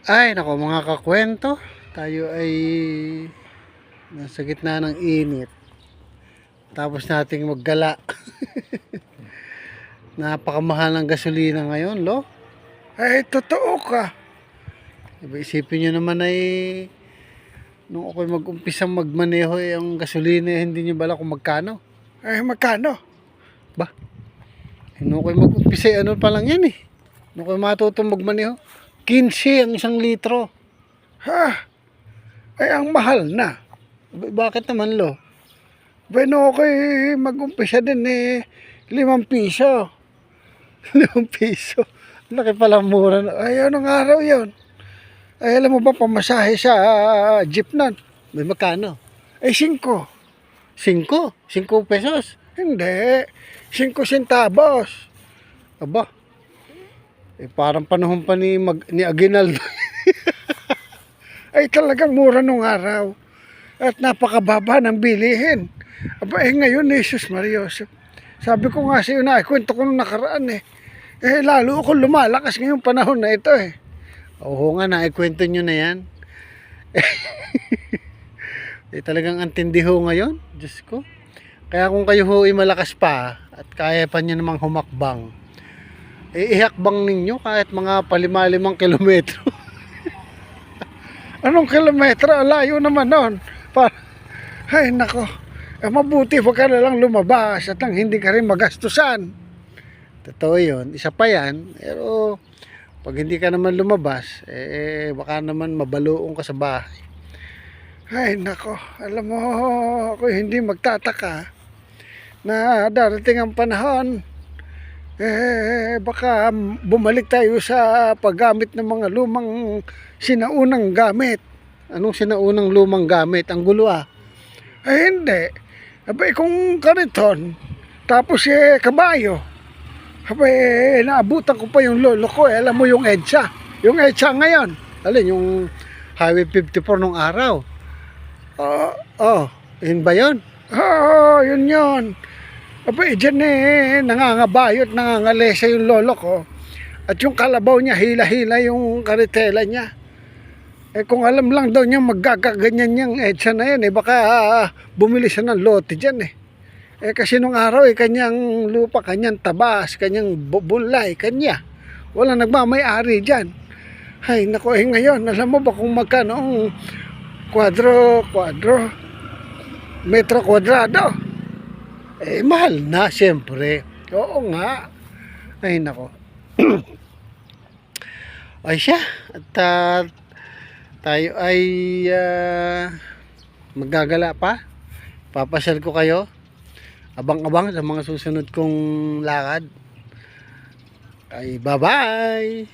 Ay, nako mga kakwento, tayo ay nasa gitna ng init. Tapos nating maggala. Napakamahal ng gasolina ngayon, lo. Ay, totoo ka. Isipin nyo naman ay nung ako'y mag-umpisang magmaneho ang gasolina, hindi nyo bala kung magkano. Ay, magkano? Ba? Nung ako'y mag-umpisa, ano pa lang yan eh. Nung ako'y matutong magmaneho, 15 ang 1 litro. Ha? Ay, ang mahal na. Bakit naman, lo? Bueno, okay, mag-umpisa din eh, 5 piso. 5 piso. Laki pala mura. Ay, anong araw yon? Ay, alam mo ba, pamasahe sa jeep nan? May magkano? Ay, 5. 5? 5 pesos? Hindi. 5 centavos. Aba. Eh, parang panahon pa ni Aguinaldo. Ay, talagang mura nung araw. At napakababa ng bilihin. Aba, eh ngayon, Jesus Marios. Sabi ko nga sa iyo na, kwento ko nung nakaraan eh. Eh, lalo ako lumalakas ngayong panahon na ito eh. Oo nga na, kwento nyo na yan. Eh, talagang antindi ho ngayon. Diyos ko. Kaya kung kayo ho ay malakas pa at kaya pa nyo namang humakbang, eh, ihakbang ninyo kahit mga 5-5 kilometro. Anong kilometro? Layo naman nun. Ay, nako. Eh, mabuti wag ka na lang lumabas at ang hindi ka rin magastusan. Totoo yun. Isa pa yan. Pero pag hindi ka naman lumabas, eh, baka naman mabaluong ka sa bahay. Ay, nako. Alam mo, ako hindi magtataka na darating ang panahon, eh, baka bumalik tayo sa paggamit ng mga lumang sinaunang gamit. Anong sinaunang lumang gamit? Ang gulo ah. Ay, hindi. Abay, kung kariton, tapos eh, kabayo. Abay, naabutan ko pa yung lolo ko. Eh, alam mo yung EDSA. Yung EDSA ngayon. Alin, yung Highway 54 nung araw. Yun ba yun? Yun. Abay, dyan eh, nangangabayot, nangangalesa yung lolo ko. At yung kalabaw niya, hila-hila yung karitela niya. Eh, kung alam lang daw niya magkakaganyan niyang EDSA na yan, eh, baka bumili siya ng lote dyan eh. Eh, kasi nung araw, eh, kanyang lupa, kanyang tabas, kanyang bulay, kanya. Wala nagmamay-ari dyan. Ay, naku, eh, ngayon, alam mo ba kung magkano ang kwadro, metro kwadrado? Eh, mahal na, siyempre. Oo nga. Ay, nako. Ay siya. At tayo ay maggagala pa. Papasyal ko kayo. Abang-abang sa mga susunod kong lakad. Ay, bye-bye!